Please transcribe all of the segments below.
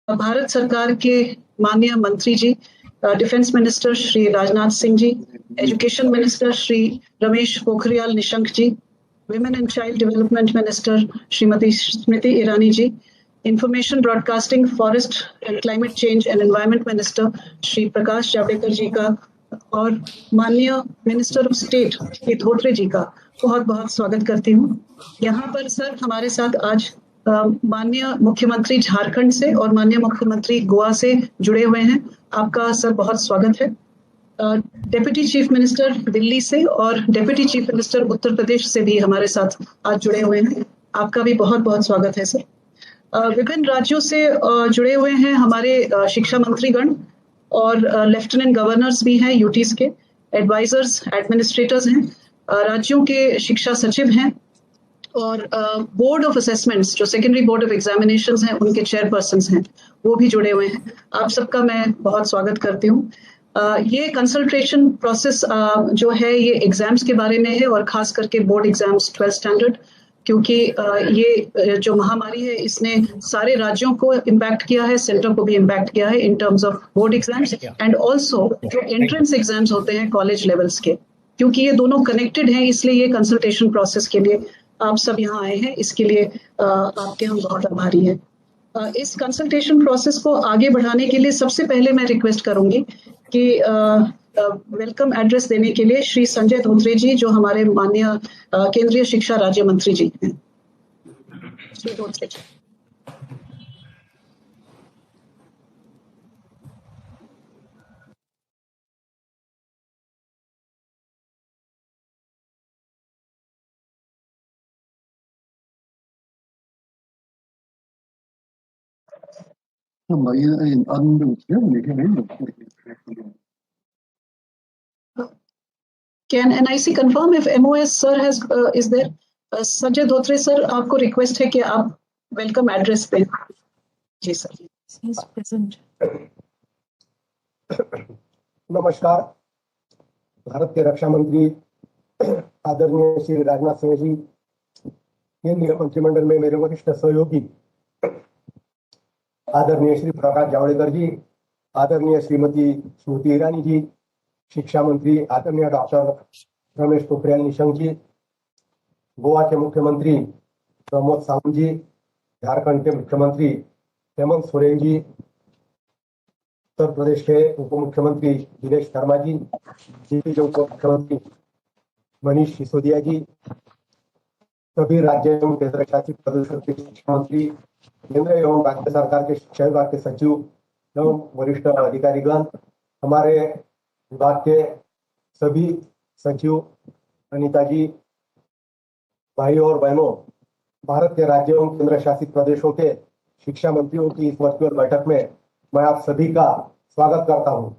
भारत सरकार के माननीय मंत्री जी, defence minister Shri Rajnath Singh ji, education minister Shri Ramesh Pokhriyal Nishank ji, women and child development minister Shrimati Smriti Irani ji, information broadcasting, forest and climate change and environment minister Shri Prakash Javadekar ji का और माननीय minister of state Shri Dhotre ji का बहुत बहुत स्वागत करती हूँ। यहाँ पर सर हमारे साथ आज माननीय मुख्यमंत्री झारखंड से और माननीय मुख्यमंत्री गोवा से जुड़े हुए हैं। आपका सर बहुत स्वागत है। डेप्यूटी चीफ मिनिस्टर दिल्ली से और deputy chief minister Uttar Pradesh से भी हमारे साथ आज जुड़े हुए हैं। आपका भी बहुत बहुत स्वागत है सर। विभिन्न राज्यों से जुड़े हुए हैं हमारे शिक्षा मंत्रीगण और लेफ्टिनेंट गवर्नर्स भी हैं, यूटीज के एडवाइजर्स, एडमिनिस्ट्रेटर्स हैं, राज्यों के शिक्षा सचिव हैं और बोर्ड ऑफ असेसमेंट्स जो सेकेंडरी बोर्ड ऑफ एग्जामिनेशंस हैं उनके चेयरपर्सन्स हैं, वो भी जुड़े हुए हैं। आप सबका मैं बहुत स्वागत करती हूँ। ये कंसल्टेशन प्रोसेस जो है ये एग्जाम्स के बारे में है और खास करके बोर्ड एग्जाम्स 12th स्टैंडर्ड, क्योंकि ये जो महामारी है इसने सारे राज्यों को इम्पैक्ट किया है, सेंटर को भी इम्पैक्ट किया है in terms of board exams and also जो एंट्रेंस एग्जाम्स होते हैं कॉलेज लेवल्स के, क्योंकि ये दोनों कनेक्टेड हैं, इसलिए ये कंसल्टेशन प्रोसेस के लिए आप सब यहाँ आए हैं, इसके लिए आपके हम बहुत आभारी हैं। इस कंसल्टेशन प्रोसेस को आगे बढ़ाने के लिए सबसे पहले मैं रिक्वेस्ट करूंगी कि वेलकम एड्रेस देने के लिए श्री संजय धोत्रे जी, जो हमारे माननीय केंद्रीय शिक्षा राज्य मंत्री जी हैं। श्री धोत्रे जी। Can NIC confirm if MOS sir is there? Sanjay Dhotre sir, आपको रिक्वेस्ट है कि आप वेलकम एड्रेस दें। जी सर। नमस्कार। भारत के रक्षा मंत्री आदरणीय श्री राजनाथ सिंह जी, केंद्रीय मंत्रिमंडल में मेरे वरिष्ठ सहयोगी आदरणीय श्री प्रकाश जावड़ेकर जी, आदरणीय श्रीमती स्मृति ईरानी जी, शिक्षा मंत्री आदरणीय डॉक्टर रमेश पोखरियाल निशंक जी, गोवा के मुख्यमंत्री प्रमोद सावंत जी, झारखंड के मुख्यमंत्री हेमंत सोरेन जी, उत्तर प्रदेश के उप मुख्यमंत्री दिनेश शर्मा जी, यूपी के उप मुख्यमंत्री मनीष सिसोदिया जी, सभी राज्य एवं केंद्र शासित प्रदेशों के शिक्षा मंत्री, केंद्र एवं राज्य सरकार के शिक्षा विभाग के सचिव एवं वरिष्ठ अधिकारीगण, हमारे विभाग के सभी सचिव, अनिता जी, भाई और बहनों, भारत के राज्यों एवं केंद्र शासित प्रदेशों के शिक्षा मंत्रियों की इस वर्चुअल बैठक में मैं आप सभी का स्वागत करता हूं।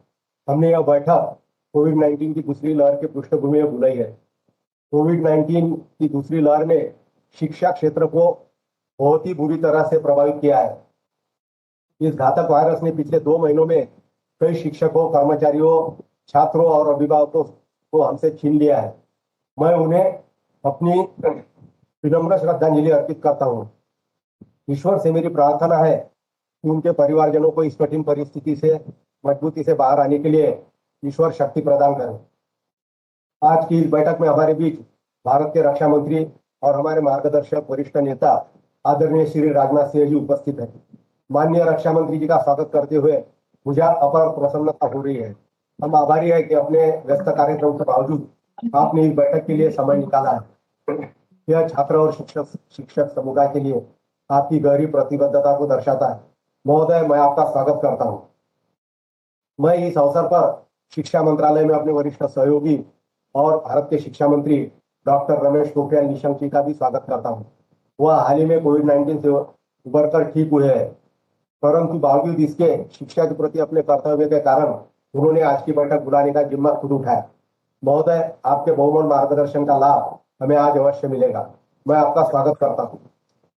हमने यह बैठक कोविड-19 की दूसरी लहर के पृष्ठभूमि में बुलाई है। कोविड-19 की दूसरी लहर ने शिक्षा क्षेत्र को बहुत ही बुरी तरह से प्रभावित किया है। इस घातक वायरस ने पिछले 2 महीनों में कई शिक्षकों, कर्मचारियों, छात्रों और अभिभावकों को हमसे छीन लिया है। मैं उन्हें अपनी विनम्र श्रद्धांजलि अर्पित करता हूँ। ईश्वर से मेरी प्रार्थना है कि उनके परिवारजनों को इस कठिन परिस्थिति से मजबूती से बाहर आने के लिए ईश्वर शक्ति प्रदान करें। आज की इस बैठक में हमारे बीच भारत के रक्षा मंत्री और हमारे मार्गदर्शक वरिष्ठ नेता आदरणीय श्री राजनाथ सिंह जी उपस्थित हैं। माननीय रक्षा मंत्री जी का स्वागत करते हुए मुझे अपार प्रसन्नता हो रही है। हम आभारी है कि अपने व्यस्त कार्यक्रम के बावजूद आपने इस बैठक के लिए समय निकाला है। यह छात्र और शिक्षक समुदाय के लिए आपकी गहरी प्रतिबद्धता को दर्शाता है। महोदय, मैं आपका स्वागत करता हूँ। मैं इस अवसर पर शिक्षा मंत्रालय में अपने वरिष्ठ सहयोगी और भारत के शिक्षा मंत्री डॉक्टर रमेश पोखरियाल निशंक जी का भी स्वागत करता हूँ। वह हाल ही में कोविड-19 से उबरकर ठीक हुए हैं, परंतु बावजूद इसके शिक्षा के प्रति अपने कर्तव्य के कारण उन्होंने आज की बैठक बुलाने का जिम्मा खुद उठाया। महोदय, आपके बहुमूल्य मार्गदर्शन का लाभ हमें आज अवश्य मिलेगा। मैं आपका स्वागत करता हूँ।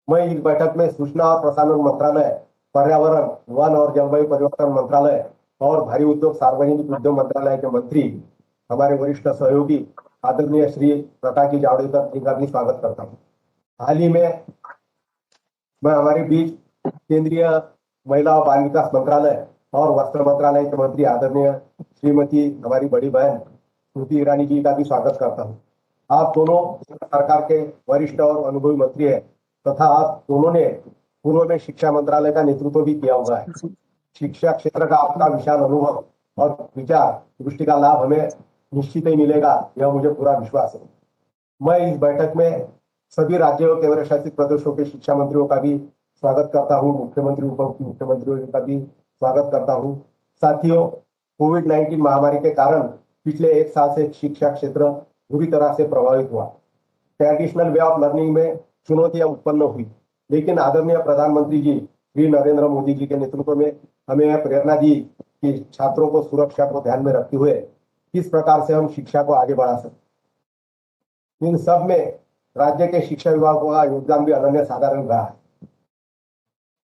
मैं इस बैठक में सूचना और प्रसारण मंत्रालय, पर्यावरण, वन और जलवायु परिवर्तन मंत्रालय और भारी उद्योग सार्वजनिक उद्योग मंत्रालय के मंत्री, हमारे वरिष्ठ सहयोगी आदरणीय श्री प्रकाश जी जावड़ेकर जी का भी स्वागत करता हूँ। हाल ही में मैं हमारे बीच केंद्रीय महिला और बाल विकास मंत्रालय और वस्त्र मंत्रालय के मंत्री आदरणीय श्रीमती हमारी बड़ी बहन स्मृति ईरानी जी का भी स्वागत करता हूँ। आप दोनों सरकार के वरिष्ठ और अनुभवी मंत्री हैं तथा आप दोनों ने पूर्व में शिक्षा मंत्रालय का नेतृत्व भी किया हुआ है। शिक्षा क्षेत्र का आपका विशाल अनुभव और विचार दृष्टि का लाभ हमें निश्चित ही मिलेगा, यह मुझे पूरा विश्वास है। मैं इस बैठक में सभी राज्यों और केंद्र शासित प्रदेशों के शिक्षा मंत्रियों का भी स्वागत करता हूँ, मुख्यमंत्री उप मुख्यमंत्रियों का भी स्वागत करता हूँ। साथियों, कोविड-19 महामारी के कारण पिछले एक साल से शिक्षा क्षेत्र बुरी तरह से प्रभावित हुआ। ट्रेडिशनल वे ऑफ लर्निंग में चुनौतियां उत्पन्न हुई, लेकिन आदरणीय प्रधानमंत्री जी श्री नरेंद्र मोदी जी के नेतृत्व में हमें यह प्रेरणा दी कि छात्रों को सुरक्षा को ध्यान में रखते हुए किस प्रकार से हम शिक्षा को आगे बढ़ा सकते। इन सब में राज्य के शिक्षा विभाग का योगदान भी अनन्य साधारण रहा है।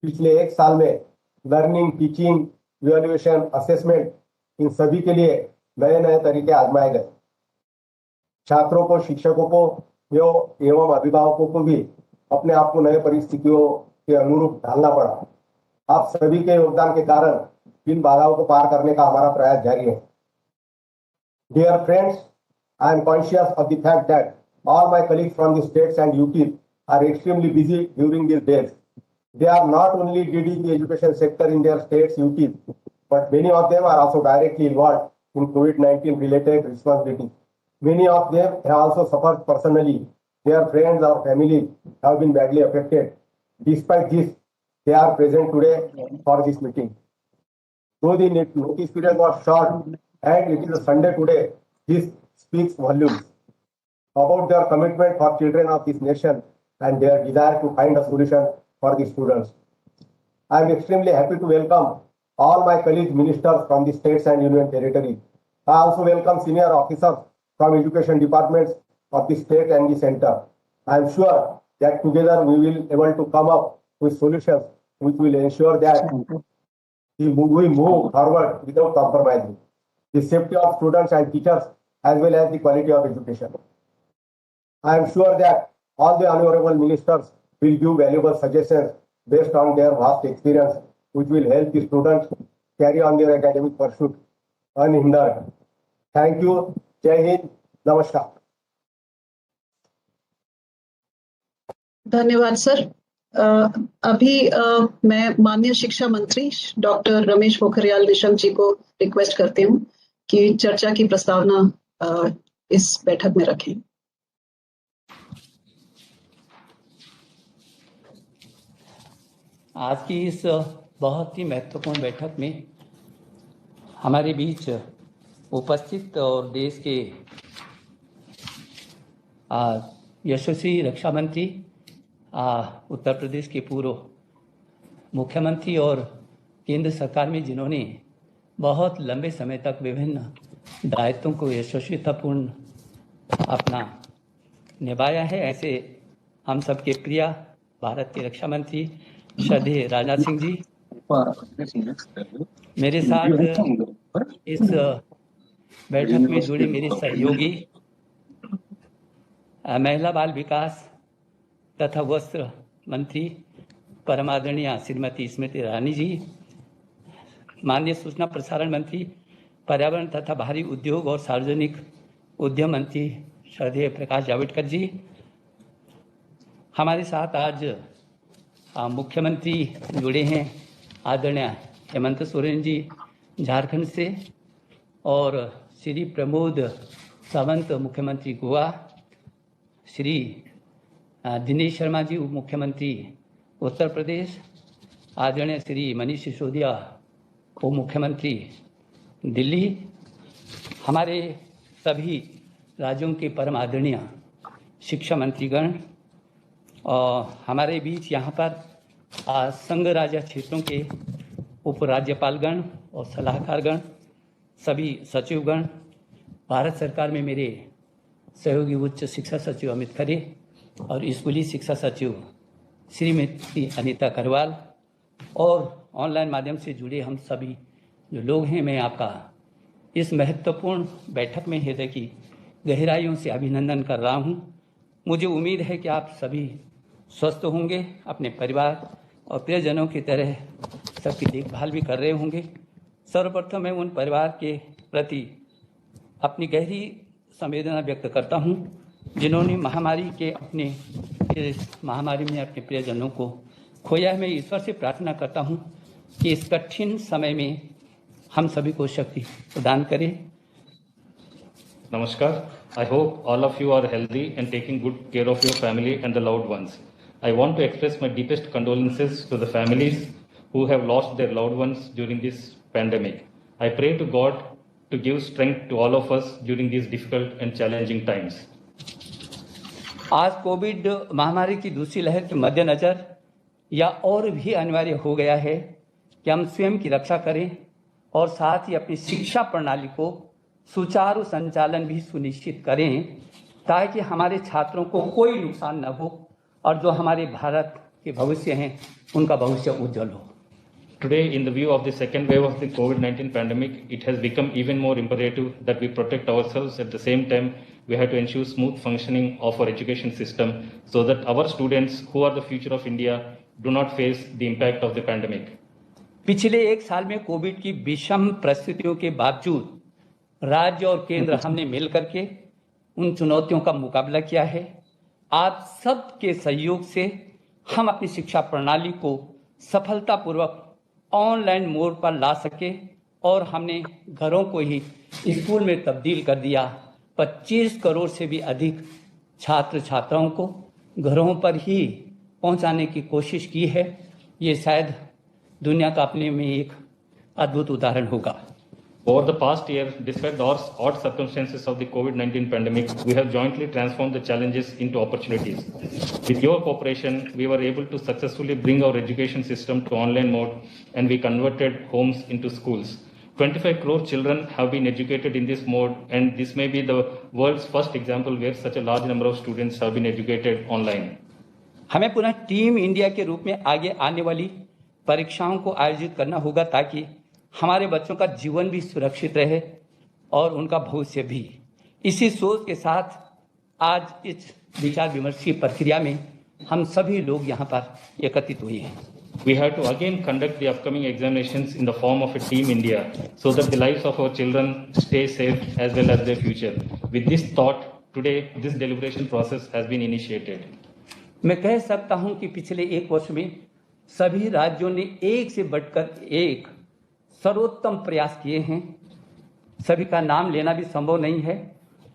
पिछले एक साल में लर्निंग, टीचिंग, इवैल्यूएशन, असेसमेंट, इन सभी के लिए नए नए तरीके आजमाए गए। छात्रों को, शिक्षकों को एवं अभिभावकों को भी अपने आप को नए परिस्थितियों के अनुरूप ढालना पड़ा। आप सभी के योगदान के कारण इन बाधाओं को पार करने का हमारा प्रयास जारी है। Dear friends, I am conscious of the fact that all my colleagues from the states and UTs are extremely busy during these days. They are not only leading the education sector in their states, UTs, but many of them are also directly involved in COVID-19 related responsibilities. Many of them have also suffered personally. Their friends or families have been badly affected. Despite this, they are present today for this meeting. Though the notice period was short and it is a Sunday today, this speaks volumes about their commitment for children of this nation and their desire to find a solution for the students. I am extremely happy to welcome all my colleague ministers from the states and union territories. I also welcome senior officers from education departments of the state and the center. I am sure that together we will be able to come up with solutions which will ensure that we move forward without compromising the safety of students and teachers as well as the quality of education. I am sure that all the honorable ministers will give valuable suggestions based on their vast experience, which will help the students carry on their academic pursuit unhindered. Thank you. Jai Hind. Namaskar. धन्यवाद sir. अभी मैं माननीय शिक्षा मंत्री doctor Ramesh Pokhriyal Nishank जी को request करती हूँ कि चर्चा की प्रस्तावना इस बैठक में रखें। आज की इस बहुत ही महत्वपूर्ण बैठक में हमारे बीच उपस्थित और देश के यशस्वी रक्षा मंत्री, उत्तर प्रदेश के पूर्व मुख्यमंत्री और केंद्र सरकार में जिन्होंने बहुत लंबे समय तक विभिन्न दायित्वों को यशस्वीतापूर्ण अपना निभाया है, ऐसे हम सबके प्रिय भारत के रक्षा मंत्री श्रद्धेय राजनाथ सिंह जी, मेरे साथ इस बैठक में जुड़े मेरे सहयोगी महिला बाल विकास तथा वस्त्र मंत्री परमादरणीय श्रीमती स्मृति ईरानी जी, माननीय सूचना प्रसारण मंत्री, पर्यावरण तथा भारी उद्योग और सार्वजनिक उद्यम मंत्री श्रद्धेय प्रकाश जावड़ेकर जी, हमारे साथ आज मुख्यमंत्री जुड़े हैं आदरणीय हेमंत सोरेन जी झारखंड से, और श्री प्रमोद सावंत मुख्यमंत्री गोवा, श्री दिनेश शर्मा जी उप मुख्यमंत्री उत्तर प्रदेश, आदरणीय श्री मनीष सिसोदिया उप मुख्यमंत्री दिल्ली, हमारे सभी राज्यों के परम आदरणीय शिक्षा मंत्रीगण, और हमारे बीच यहाँ पर संघ राज्य क्षेत्रों के उपराज्यपालगण और सलाहकारगण, सभी सचिवगण, भारत सरकार में मेरे सहयोगी उच्च शिक्षा सचिव अमित खरे और स्कूली शिक्षा सचिव श्रीमती अनीता करवाल, और ऑनलाइन माध्यम से जुड़े हम सभी जो लोग हैं, मैं आपका इस महत्वपूर्ण बैठक में हृदय की गहराइयों से अभिनंदन कर रहा हूं। मुझे उम्मीद है कि आप सभी स्वस्थ होंगे, अपने परिवार और प्रियजनों की तरह सबकी देखभाल भी कर रहे होंगे। सर्वप्रथम मैं उन परिवार के प्रति अपनी गहरी संवेदना व्यक्त करता हूं, जिन्होंने इस महामारी में अपने प्रियजनों को खोया है। मैं ईश्वर से प्रार्थना करता हूं कि इस कठिन समय में हम सभी को शक्ति प्रदान करें। Namaskar. I hope all of you are healthy and taking good care of your family and the loved ones. I want to express my deepest condolences to the families who have lost their loved ones during this pandemic. I pray to God to give strength to all of us during these difficult and challenging times. आज Covid महामारी की दूसरी लहर के मद्देनजर यह और भी अनिवार्य हो गया है कि हम स्वयं की रक्षा करें और साथ ही अपनी शिक्षा प्रणाली को सुचारू संचालन भी सुनिश्चित करें, ताकि हमारे छात्रों को कोई नुकसान न हो और जो हमारे भारत के भविष्य हैं उनका भविष्य उज्जवल हो। Today, in the view of the second wave of the COVID-19 pandemic, it has become even more imperative that we protect ourselves. At the same time, we have to ensure smooth functioning of our education system so that our students, who are the future of India, do not face the impact of the pandemic. पिछले एक साल में Covid की विषम परिस्थितियों के बावजूद राज्य और केंद्र हमने मिलकर के उन चुनौतियों का मुकाबला किया है। आप सबके सहयोग से हम अपनी शिक्षा प्रणाली को सफलतापूर्वक ऑनलाइन मोड पर ला सके और हमने घरों को ही स्कूल में तब्दील कर दिया। 25 करोड़ से भी अधिक छात्र छात्राओं को घरों पर ही पहुंचाने की कोशिश की है। ये शायद दुनिया का अपने में एक अद्भुत उदाहरण होगा। Over the past year, despite the odd circumstances of the COVID-19 pandemic, we have jointly transformed the challenges into opportunities. With your cooperation, we were able to successfully bring our education system to online mode, and we converted homes into schools. 25 crore children have been educated in this mode, and this may be the world's first example where such a large number of students have been educated online. हमें पुनः team India के रूप में आगे आने वाली परीक्षाओं को आयोजित करना होगा, ताकि हमारे बच्चों का जीवन भी सुरक्षित रहे और उनका भविष्य भी। इसी सोच के साथ आज इस विचार विमर्श की प्रक्रिया में हम सभी लोग यहाँ पर एकत्रित हुए हैं। We have to again conduct the upcoming examinations in the form of a Team India so that the lives of our children stay safe as well as their future. With this thought, today this deliberation process has been initiated. मैं कह सकता हूँ कि पिछले एक वर्ष में सभी राज्यों ने एक से बढ़कर एक सर्वोत्तम प्रयास किए हैं। सभी का नाम लेना भी संभव नहीं है।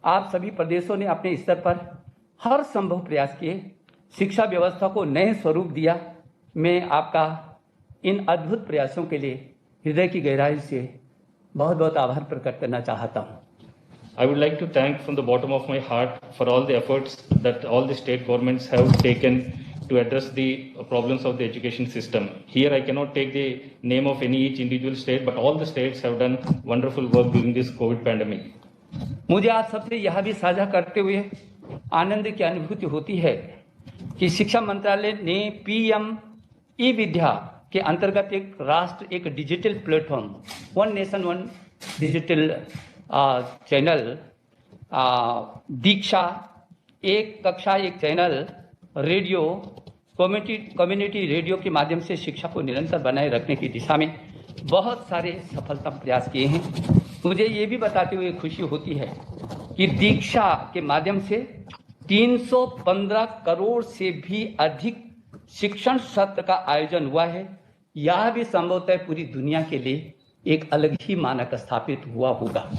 आप सभी प्रदेशों ने अपने स्तर पर हर संभव प्रयास किए, शिक्षा व्यवस्था को नए स्वरूप दिया। मैं आपका इन अद्भुत प्रयासों के लिए हृदय की गहराई से बहुत बहुत आभार प्रकट करना चाहता हूँ। I would like to thank from the bottom of my heart for all the efforts that all the state governments have taken to address the problems of the education system. Here I cannot take the name of each individual state, but all the states have done wonderful work during this COVID pandemic. मुझे आज सबसे यह भी साझा करते हुए आनंद की अनुभूति होती है कि शिक्षा मंत्रालय ने PM ई-विद्या के अंतर्गत एक digital platform, one nation one digital channel, Diksha एक कक्षा एक चैनल, रेडियो, कम्युनिटी रेडियो के माध्यम से शिक्षा को निरंतर बनाए रखने की दिशा में बहुत सारे सफलता प्रयास किए हैं। मुझे ये भी बताते हुए खुशी होती है कि दीक्षा के माध्यम से 315 करोड़ से भी अधिक शिक्षण सत्र का आयोजन हुआ है। यह भी संभवतः पूरी दुनिया के लिए एक अलग ही मानक स्थापित हुआ होगा।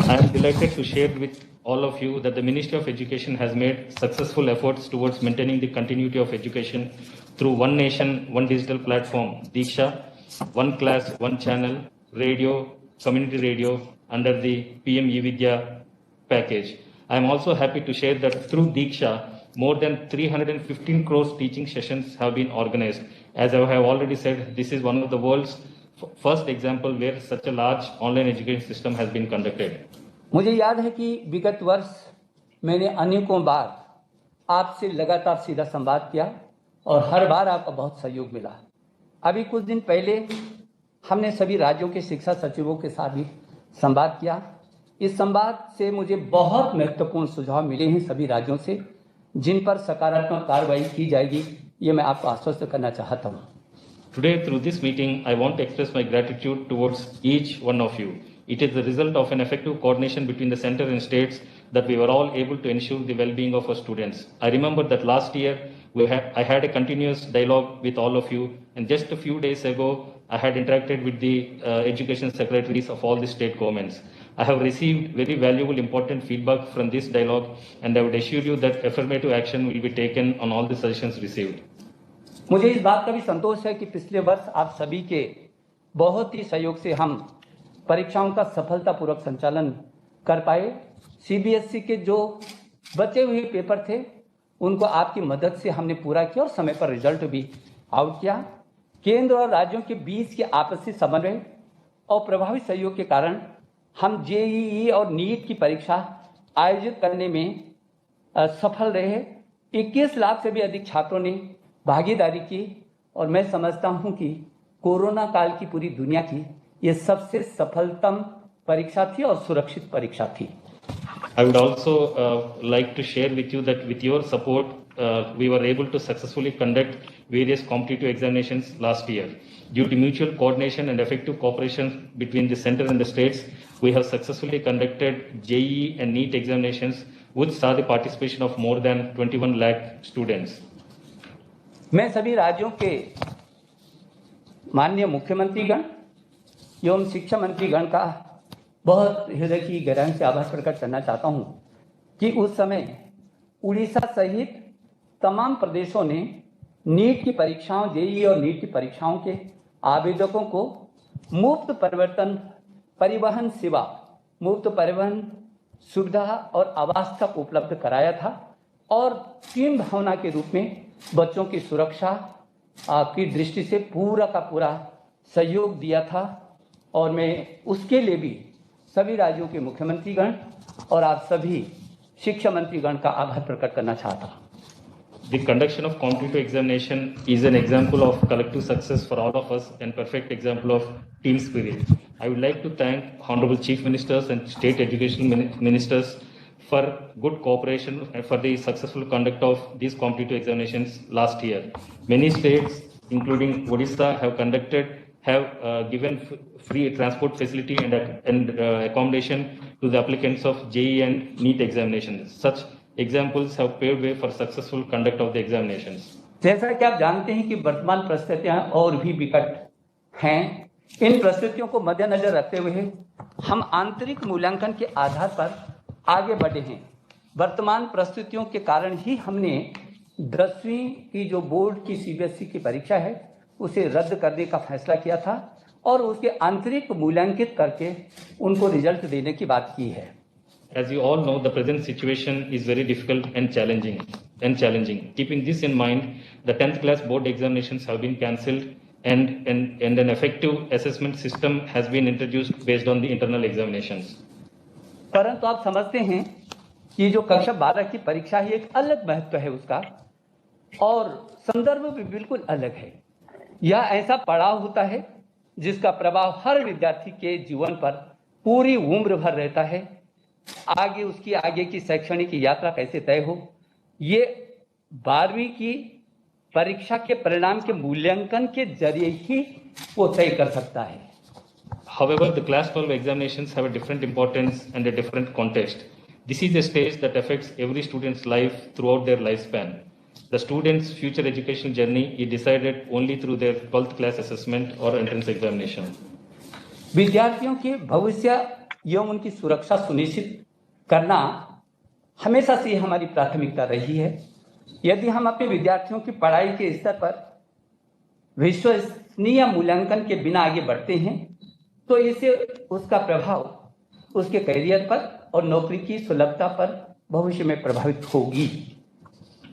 I am delighted to share with all of you that the Ministry of Education has made successful efforts towards maintaining the continuity of education through One Nation, One Digital Platform, Diksha, One Class, One Channel, Radio, Community Radio under the PM e-Vidya package. I am also happy to share that through Diksha, more than 315 crores teaching sessions have been organized. As I have already said, this is one of the world's first example where such a large online education system has been conducted. मुझे याद है कि विगत वर्ष मैंने अनेकों बार आपसे लगातार सीधा संवाद किया और हर बार आपका बहुत सहयोग मिला। अभी कुछ दिन पहले हमने सभी राज्यों के शिक्षा सचिवों के साथ भी संवाद किया। इस संवाद से मुझे बहुत महत्वपूर्ण सुझाव मिले हैं सभी राज्यों से, जिन पर सकारात्मक कार्रवाई की जाएगी, ये मैं आपको आश्वस्त करना चाहता हूँ। Today, through this meeting, I want to express my gratitude towards each one of you. It is the result of an effective coordination between the center and states that we were all able to ensure the well-being of our students. I remember that last year, I had a continuous dialogue with all of you, and just a few days ago, I had interacted with the education secretaries of all the state governments. I have received very valuable, important feedback from this dialogue, and I would assure you that affirmative action will be taken on all the suggestions received. मुझे इस बात का भी संतोष है कि पिछले वर्ष आप सभी के बहुत ही सहयोग से हम परीक्षाओं का सफलतापूर्वक संचालन कर पाए। सीबीएसई के जो बचे हुए पेपर थे उनको आपकी मदद से हमने पूरा किया और समय पर रिजल्ट भी आउट किया। केंद्र और राज्यों के बीच के आपसी समन्वय और प्रभावी सहयोग के कारण हम जेईई और नीट की परीक्षा आयोजित करने में सफल रहे। 21 लाख से भी अधिक छात्रों ने भागीदारी की और मैं समझता हूं कि कोरोना काल की पूरी दुनिया की ये सबसे सफलतम परीक्षा थी और सुरक्षित परीक्षा थी। I would also like to share with you that with your support, we were able to successfully conduct various competitive examinations last year. Due to mutual coordination and effective cooperation between the center and the states, we have successfully conducted JEE and NEET examinations, which saw the participation of more than 21 lakh students. मैं सभी राज्यों के माननीय मुख्यमंत्रीगण एवं शिक्षा मंत्रीगण का बहुत हृदय की गहराई से आभार प्रकट करना चाहता हूं कि उस समय उड़ीसा सहित तमाम प्रदेशों ने नीट की परीक्षाओं, जेईई और नीट की परीक्षाओं के आवेदकों को मुफ्त परिवहन सेवा, मुफ्त परिवहन सुविधा और आवास तक उपलब्ध कराया था और टीम भावना के रूप में बच्चों की सुरक्षा की दृष्टि से पूरा का पूरा सहयोग दिया था और मैं उसके लिए भी सभी राज्यों के मुख्यमंत्रीगण और आप सभी शिक्षा मंत्रीगण का आभार प्रकट करना चाहता हूं। The conduction of competitive examination is an example of collective success for all of us and perfect example of team spirit. I would like to thank Honorable Chief Ministers and State Education Ministers for good cooperation and for the successful conduct of these competitive examinations last year. Many states, including Odisha, have given free transport facility and accommodation to the applicants of JEE and NEET examinations. Such examples have paved way for successful conduct of the examinations. जैसा कि आप जानते हैं कि वर्तमान परिस्थितियां और भी विकट हैं, इन परिस्थितियों को मद्देनजर रखते हुए हम आंतरिक मूल्यांकन के आधार पर आगे बढ़े हैं। वर्तमान परिस्थितियों के कारण ही हमने 10वीं की जो बोर्ड की सीबीएसई की परीक्षा है उसे रद्द करने का फैसला किया था और उसके आंतरिक मूल्यांकित करके उनको रिजल्ट देने की बात की है। As you all know, the present situation is very difficult and challenging. Keeping this in mind, the 10th class board examinations have been cancelled and an effective assessment system has been introduced based on the internal examinations. परंतु आप समझते हैं कि जो कक्षा 12 की परीक्षा है एक अलग महत्व है उसका और संदर्भ भी बिल्कुल अलग है। यह ऐसा पड़ाव होता है जिसका प्रभाव हर विद्यार्थी के जीवन पर पूरी उम्र भर रहता है। उसकी आगे की शैक्षणिक यात्रा कैसे तय हो, ये 12वीं की परीक्षा के परिणाम के मूल्यांकन के जरिए ही वो तय कर सकता है। However, the class 12 examinations have a different importance and a different context. This is a stage that affects every student's life throughout their lifespan. The student's future educational journey is decided only through their 12th class assessment or entrance examination. विद्यार्थियों के भविष्य एवं उनकी सुरक्षा सुनिश्चित करना हमेशा से हमारी प्राथमिकता रही है। यदि हम अपने विद्यार्थियों की पढ़ाई के स्तर पर विश्वसनीय मूल्यांकन के बिना आगे बढ़ते हैं तो इससे उसका प्रभाव उसके करियर पर और नौकरी की सुलभता पर भविष्य में प्रभावित होगी।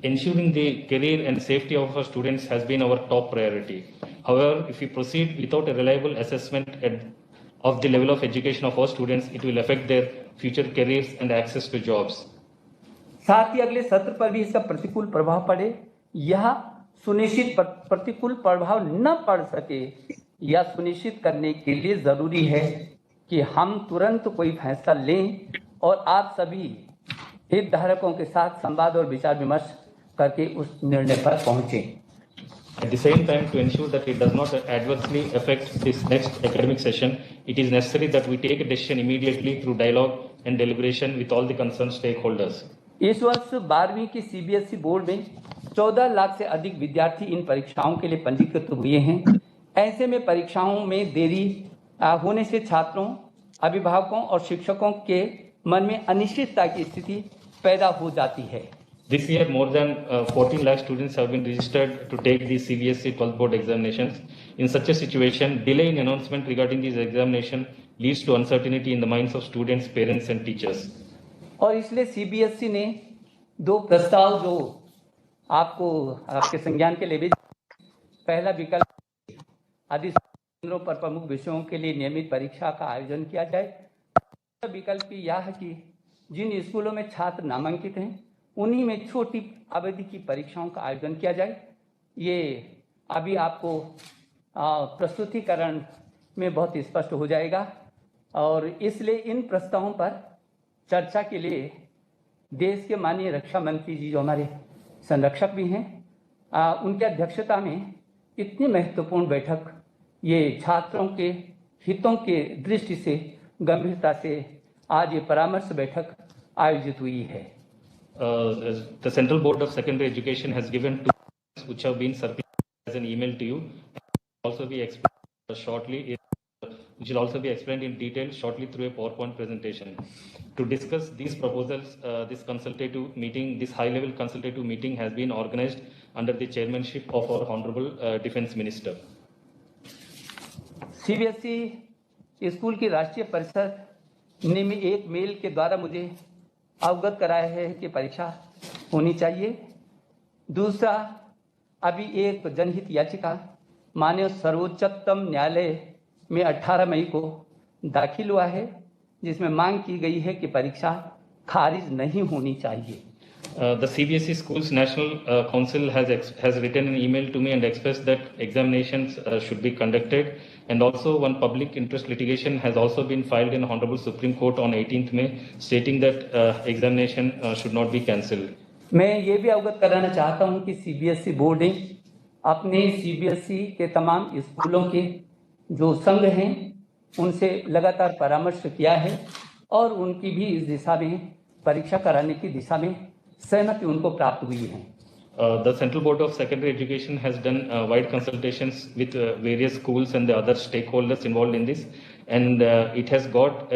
Ensuring the career and safety of our students has been our top priority. However, if we proceed without a reliable assessment of the level of education of our students, it will affect their future careers and access to jobs. साथ ही अगले सत्र पर भी इसका प्रतिकूल प्रभाव पड़े, यह सुनिश्चित प्रतिकूल प्रभाव न पड़ सके, यह सुनिश्चित करने के लिए जरूरी है कि हम तुरंत कोई फैसला लें और आप सभी हितधारकों के साथ संवाद और विचार विमर्श करके उस निर्णय पर पहुंचे। At the same time, to ensure that it does not adversely affect this next academic session, it is necessary that we take a decision immediately through dialogue and deliberation with all the concerned stakeholders. इस वर्ष 12वीं की CBSE board में 14 लाख से अधिक विद्यार्थी इन परीक्षाओं के लिए पंजीकृत हुए हैं। ऐसे में परीक्षाओं में देरी होने से छात्रों, अभिभावकों और शिक्षकों के मन में अनिश्चितता की स्थिति पैदा हो जाती है। This year, more than 14 lakh students have been registered to take the CBSE 12th board examinations. In such a situation, delay in announcement regarding these examination leads to uncertainty in the minds of students, parents, and teachers. और इसलिए CBSE ने 2 प्रस्ताव जो आपको आपके संज्ञान के लिए भेज, पहला विकल्प आदि केंद्रों पर प्रमुख विषयों के लिए नियमित परीक्षा का आयोजन किया जाए। दूसरा विकल्प यह है कि जिन स्कूलों में छात्र नामांकित हैं उन्हीं में छोटी अवधि की परीक्षाओं का आयोजन किया जाए। ये अभी आपको प्रस्तुतिकरण में बहुत स्पष्ट हो जाएगा और इसलिए इन प्रस्तावों पर चर्चा के लिए देश के माननीय रक्षा मंत्री जी जो हमारे संरक्षक भी हैं, उनकी अध्यक्षता में इतनी महत्वपूर्ण बैठक ये छात्रों के हितों के दृष्टि से गंभीरता से आज ये परामर्श बैठक आयोजित हुई है। The Central Board of Secondary Education has given 2 which have been circulated as an email to you. Also be explained shortly. Which will also be explained in detail shortly through a PowerPoint presentation. To discuss these proposals, this consultative meeting, this high-level consultative meeting has been organized under the chairmanship of our Honorable Defence Minister. CBSE school की राष्ट्रीय परिषद ने एक mail के द्वारा मुझे अवगत कराया है कि परीक्षा होनी चाहिए। दूसरा, अभी एक जनहित याचिका माननीय सर्वोच्चतम न्यायालय में 18 मई को दाखिल हुआ है जिसमें मांग की गई है कि परीक्षा खारिज नहीं होनी चाहिए। The CBSE Schools National Council has written an email to me and expressed that examinations should be conducted, and also one public interest litigation has also been filed in Honorable Supreme Court on 18th May, stating that examination should not be cancelled. मैं ये भी अवगत कराना चाहता हूँ कि CBSE board ने अपने सीबीएसई के तमाम स्कूलों के जो संघ हैं उनसे लगातार परामर्श किया है और उनकी भी इस दिशा में परीक्षा कराने की दिशा में सहमति उनको प्राप्त हुई है। The Central Board of Secondary Education has done wide consultations with various schools and the other stakeholders involved in this, and it has got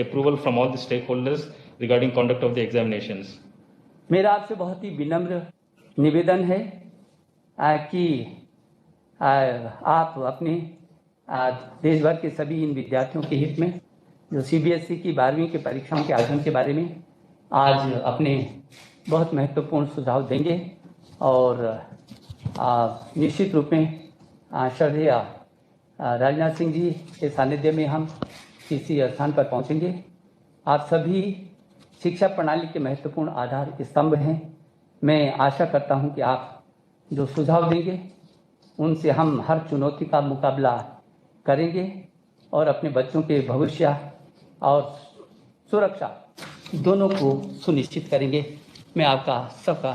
approval from all the stakeholders regarding conduct of the examinations. मेरा आपसे बहुत ही विनम्र निवेदन है कि आप अपने देश भर के सभी इन विद्यार्थियों के हित में जो सीबीएसई की 12वीं की परीक्षाओं के आयोजन के बारे में आज अपने बहुत महत्वपूर्ण सुझाव देंगे और निश्चित रूप में श्रद्धेय राजनाथ सिंह जी के सानिध्य में हम किसी स्थान पर पहुंचेंगे। आप सभी शिक्षा प्रणाली के महत्वपूर्ण आधार स्तंभ हैं। मैं आशा करता हूं कि आप जो सुझाव देंगे उनसे हम हर चुनौती का मुकाबला करेंगे और अपने बच्चों के भविष्य और सुरक्षा दोनों को सुनिश्चित करेंगे। मैं आपका सबका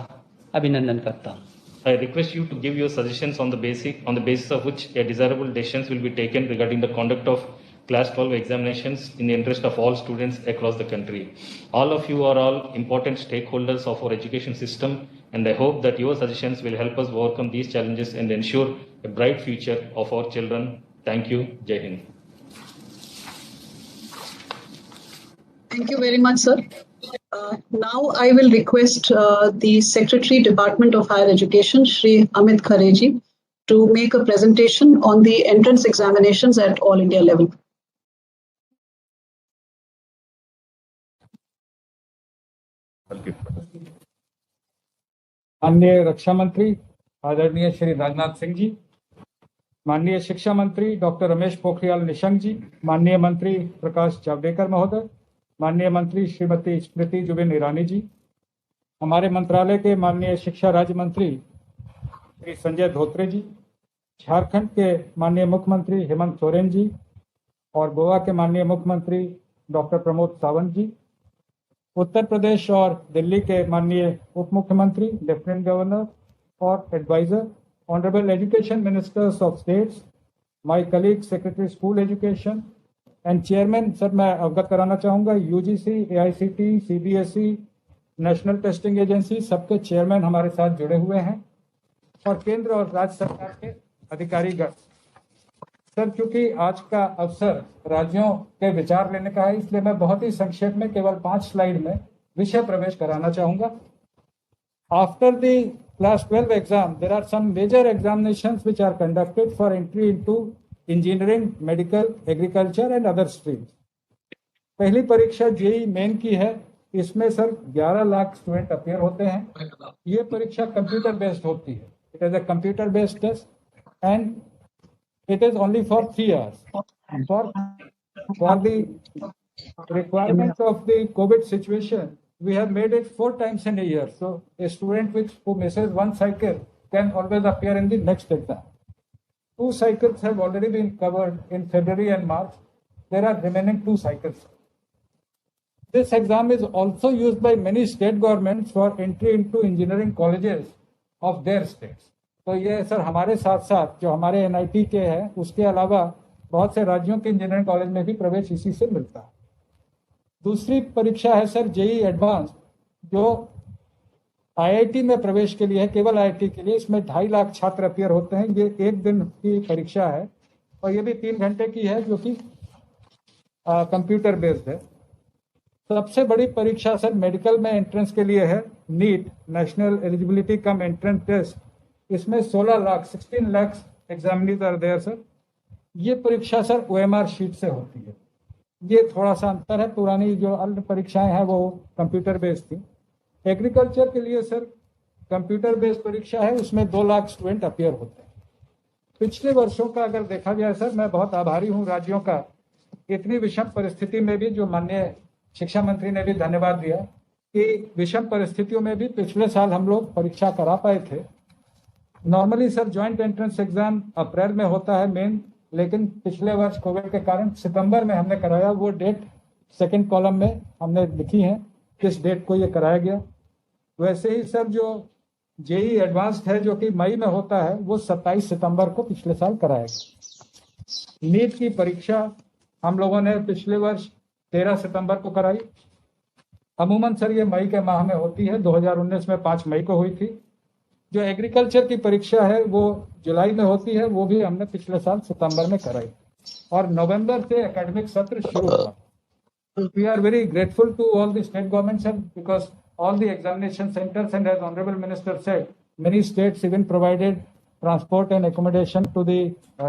अभिनंदन करता हूं। I request you to give your suggestions on the basis of which a desirable decisions will be taken regarding the conduct of Class 12 examinations in the interest of all students across the country. All of you are all important stakeholders of our education system, and I hope that your suggestions will help us overcome these challenges and ensure a bright future of our children. Thank you. Jai Hind. Thank you very much, sir. Now I will request the Secretary, Department of Higher Education, Shri Amit Khareji, to make a presentation on the entrance examinations at all India level. माननीय रक्षा मंत्री आदरणीय श्री राजनाथ सिंह जी, माननीय शिक्षा मंत्री doctor Ramesh Pokhriyal Nishank जी, माननीय मंत्री प्रकाश जावड़ेकर महोदय, माननीय मंत्री श्रीमती स्मृति जुबिन ईरानी जी, हमारे मंत्रालय के माननीय शिक्षा राज्य मंत्री श्री संजय धोत्रे जी, झारखंड के माननीय मुख्यमंत्री हेमंत सोरेन जी और गोवा के माननीय मुख्यमंत्री डॉक्टर प्रमोद सावंत जी, उत्तर प्रदेश और दिल्ली के माननीय उप मुख्यमंत्री, lieutenant governor, or advisor, Honorable Education Ministers of States, my colleague Secretary School Education and Chairman, sir मैं अवगत कराना चाहूँगा UGC, AICT, CBSE, national testing agency सबके चेयरमैन हमारे साथ जुड़े हुए हैं और केंद्र और राज्य सरकार के अधिकारीगण। सर चूंकि आज का अवसर राज्यों के विचार लेने का है, इसलिए मैं बहुत ही संक्षेप में केवल 5 स्लाइड में विषय प्रवेश कराना चाहूँगा। After the class 12 exam, there are some major examinations which are conducted for entry into engineering, medical, agriculture and other streams. पहली परीक्षा जेईई मेन की है, इसमें सर 11 लाख स्टूडेंट अपेयर होते हैं। ये परीक्षा कंप्यूटर बेस्ड होती है। It is a computer based test and it is only for 3 hours. For the requirements of the COVID situation, we have made it 4 times in a year. So a student who misses one cycle can always appear in the next exam. 2 cycles have already been covered in February and March. There are remaining 2 cycles. This exam is also used by many state governments for entry into engineering colleges of their states. तो ये sir हमारे साथ साथ जो हमारे NIT के हैं, उसके अलावा बहुत से राज्यों के इंजीनियरिंग कॉलेज में भी प्रवेश इसी से मिलता है। दूसरी परीक्षा है सर जेईई एडवांस, जो IIT में प्रवेश के लिए है, केवल IIT के लिए। इसमें 2.5 लाख छात्र अपियर होते हैं। ये 1 दिन की परीक्षा है और ये भी 3 घंटे की है, जो कि कंप्यूटर बेस्ड है। सबसे बड़ी परीक्षा सर मेडिकल में एंट्रेंस के लिए है, NEET, national eligibility cum entrance test. इसमें 16 lakh examinees are there sir. ये परीक्षा सर OMR शीट से होती है। ये थोड़ा सा अंतर है, पुरानी जो अन्य परीक्षाएं हैं वो कंप्यूटर बेस्ड थी। एग्रीकल्चर के लिए सर कंप्यूटर बेस्ड परीक्षा है, उसमें 2 लाख स्टूडेंट अपियर होते हैं। पिछले वर्षों का अगर देखा जाए सर, मैं बहुत आभारी हूँ राज्यों का, इतनी विषम परिस्थिति में भी, जो माननीय शिक्षा मंत्री ने भी धन्यवाद दिया कि विषम परिस्थितियों में भी पिछले साल हम लोग परीक्षा करा पाए थे। Normally sir joint entrance exam April में होता है मेन, लेकिन पिछले वर्ष कोविड के कारण सितंबर में हमने कराया। वो डेट सेकंड कॉलम में हमने लिखी है किस डेट को ये कराया गया। वैसे ही सर जो जेईई एडवांस्ड है, जो कि मई में होता है, वो 27 सितंबर को पिछले साल कराया गया। नीट की परीक्षा हम लोगों ने पिछले वर्ष 13 सितंबर को कराई। अमूमन सर ये मई के माह में होती है, 2019 में 5 मई को हुई थी। जो एग्रीकल्चर की परीक्षा है वो जुलाई में होती है, वो भी हमने पिछले साल सितंबर में कराई और नवंबर से एकेडमिक सत्र शुरू हुआ। We are very grateful to all the state governments because all the examination centers, and as Honorable Minister said, many states even provided transport and accommodation to the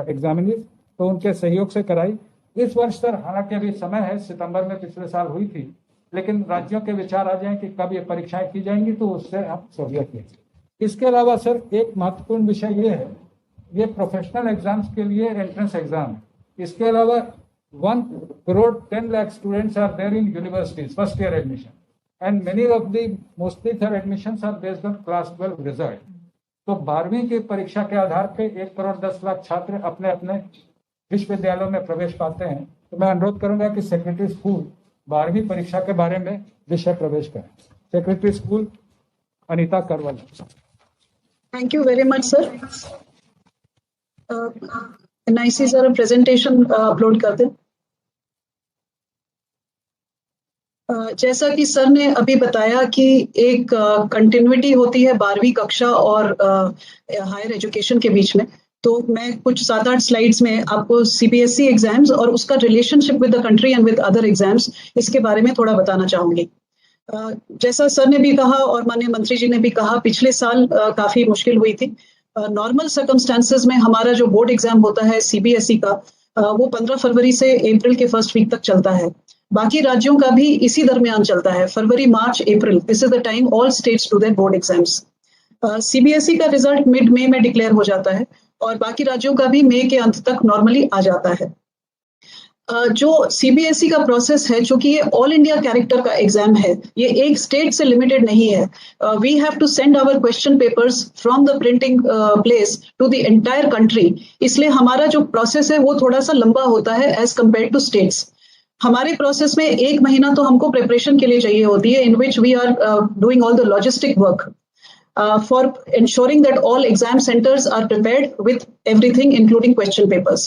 examinees, तो उनके सहयोग से कराई। इस वर्ष सर हालांकि अभी समय है, सितंबर में पिछले साल हुई थी, लेकिन राज्यों के विचार आ जाए कि कब ये परीक्षाएं की जाएंगी, तो उससे आप सहूलियत लीजिए। इसके अलावा सर एक महत्वपूर्ण विषय ये है, ये प्रोफेशनल एग्जाम्स के लिए एंट्रेंस एग्जाम है। इसके अलावा 1 crore 10 lakh students are there in universities, first year admission, and many of the mostly their admissions are based on class 12 result. तो 12वीं की परीक्षा के आधार पे 1 करोड़ 10 लाख छात्र अपने अपने विश्वविद्यालयों में प्रवेश पाते हैं। तो मैं अनुरोध करूंगा कि सेक्रेटरी स्कूल 12वीं परीक्षा के बारे में विषय प्रवेश करें। सेक्रेटरी स्कूल अनीता करवल। Thank you very much, sir. NIC sir presentation upload कर दें। जैसा कि सर ने अभी बताया कि एक कंटिन्यूटी होती है 12वीं कक्षा और हायर एजुकेशन के बीच में, तो मैं कुछ 7-8 स्लाइड्स में आपको CBSE एग्जाम्स और उसका relationship with the country and with other exams, इसके बारे में थोड़ा बताना चाहूंगी। जैसा सर ने भी कहा और माननीय मंत्री जी ने भी कहा, पिछले साल काफी मुश्किल हुई थी। नॉर्मल सर्कमस्टांसेस में हमारा जो बोर्ड एग्जाम होता है CBSE का, वो 15 फरवरी से अप्रैल के फर्स्ट वीक तक चलता है। बाकी राज्यों का भी इसी दरमियान चलता है, फरवरी, मार्च, अप्रैल। This is the time all states do their board exams. CBSE का रिजल्ट मिड मई में डिक्लेयर हो जाता है और बाकी राज्यों का भी मई के अंत तक नॉर्मली आ जाता है। जो CBSE का प्रोसेस है, चूंकि ये ऑल इंडिया कैरेक्टर का एग्जाम है, ये एक स्टेट से लिमिटेड नहीं है। We have to send our question papers from the printing place to the entire country, इसलिए हमारा जो प्रोसेस है वो थोड़ा सा लंबा होता है एज कम्पेयर टू स्टेट्स। हमारे प्रोसेस में 1 महीना तो हमको प्रिपरेशन के लिए चाहिए होती है, in which we are doing all the logistic work. for ensuring that all exam centers are prepared with everything including question papers.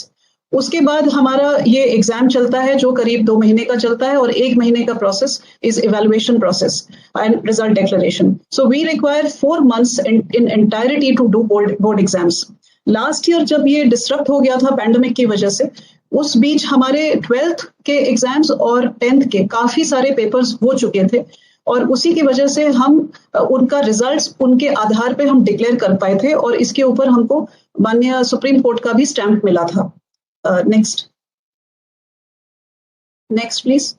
उसके बाद हमारा ये एग्जाम चलता है जो करीब 2 महीने का चलता है और 1 महीने का process is evaluation process and result declaration. So we require 4 months in entirety to do board exams. Last year जब ये डिस्टर्ब हो गया था पैंडेमिक की वजह से, उस बीच हमारे 12th के एग्जाम्स और 10th के काफी सारे पेपर्स हो चुके थे और उसी की वजह से हम उनका रिजल्ट्स उनके आधार पे हम डिक्लेयर कर पाए थे और इसके ऊपर हमको माननीय सुप्रीम कोर्ट का भी स्टैंप मिला था. Next please.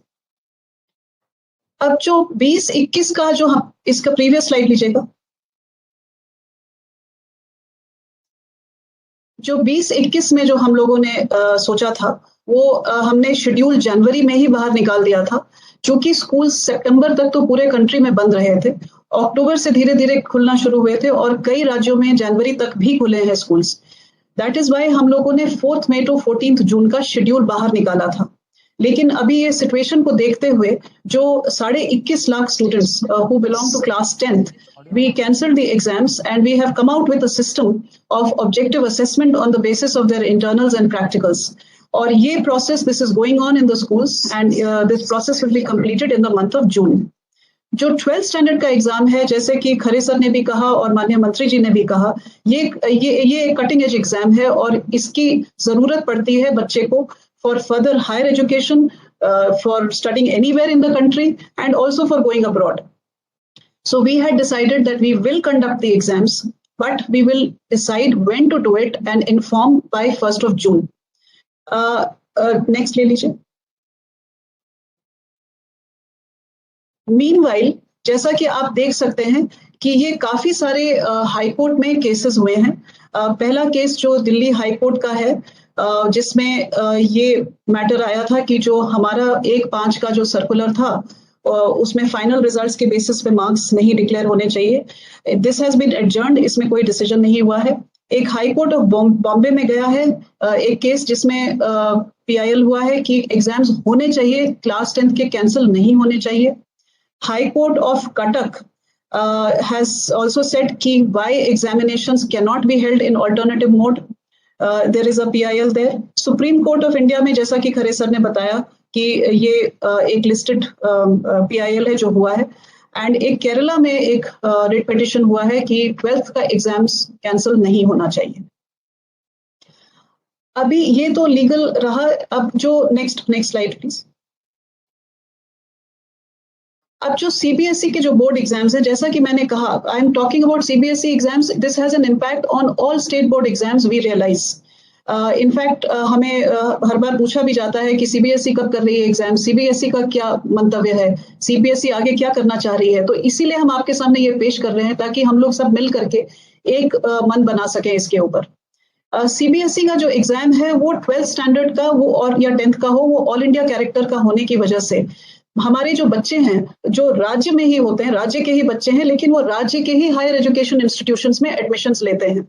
अब जो 20-21 का जो हम इसका प्रीवियस स्लाइड लीजिएगा. जो 20-21 में जो हम लोगों ने सोचा था वो हमने शेड्यूल जनवरी में ही बाहर निकाल दिया था. चूंकि स्कूल सितंबर तक तो पूरे कंट्री में बंद रहे थे, अक्टूबर से धीरे धीरे खुलना शुरू हुए थे और कई राज्यों में जनवरी तक भी खुले हैं स्कूल्स. दैट इज वाई हम लोगों ने 4 मई to 14 जून का शेड्यूल बाहर निकाला था. लेकिन अभी ये सिचुएशन को देखते हुए जो 21.5 lakh students who belong to class 10th, we cancelled the exams and we have come out with a system of objective assessment on the basis of their internals and practicals. और ये process, this is going on in the schools and this process will be completed in the month of June. जो 12th standard का exam है, जैसे कि खरे sir ने भी कहा और माननीय मंत्री जी ने भी कहा, ये कटिंग एज एग्जाम है और इसकी जरूरत पड़ती है बच्चे को for further higher education, for studying anywhere in the country and also for going abroad. So we had decided that we will conduct the exams, but we will decide when to do it and inform by 1st of June. Next ले लीजिए. Meanwhile, जैसा कि आप देख सकते हैं कि ये काफी सारे हाई कोर्ट में केसेस हुए हैं. पहला केस जो दिल्ली हाई कोर्ट का है, जिसमें ये मैटर आया था कि जो हमारा 1/5 का जो सर्कुलर था उसमें फाइनल रिजल्ट्स के बेसिस पे मार्क्स नहीं डिक्लेयर होने चाहिए. दिस हैज बीन एडजर्न्ड, इसमें कोई डिसीजन नहीं हुआ है. एक हाई कोर्ट ऑफ बॉम्बे में गया है एक केस जिसमें PIL हुआ है कि एग्जाम्स होने चाहिए, क्लास 10th के कैंसिल नहीं होने चाहिए. High court of Cuttack has also said कि why examinations cannot be held in alternative mode. There is a PIL there. Supreme Court of India में जैसा कि खरे सर ने बताया कि ये एक लिस्टेड PIL है जो हुआ है. एंड एक केरला में एक रिट पिटिशन हुआ है कि 12th का एग्जाम्स कैंसिल नहीं होना चाहिए. अभी ये तो लीगल रहा. अब जो नेक्स्ट स्लाइड प्लीज. अब जो CBSE के जो बोर्ड एग्जाम्स है, जैसा कि मैंने कहा, I am talking about CBSE exams. This has an impact on all state board exams, we realize. In fact हमें हर बार पूछा भी जाता है कि CBSE कब कर रही है एग्जाम, CBSE का क्या मंतव्य है, CBSE आगे क्या करना चाह रही है. तो इसीलिए हम आपके सामने ये पेश कर रहे हैं ताकि हम लोग सब मिल करके एक मन बना सकें इसके ऊपर. CBSE का जो एग्जाम है वो 12th स्टैंडर्ड का वो और या 10th का हो, वो ऑल इंडिया कैरेक्टर का होने की वजह से हमारे जो बच्चे हैं जो राज्य में ही होते हैं, राज्य के ही बच्चे हैं, लेकिन वो राज्य के ही हायर एजुकेशन इंस्टीट्यूशंस में एडमिशन्स लेते हैं.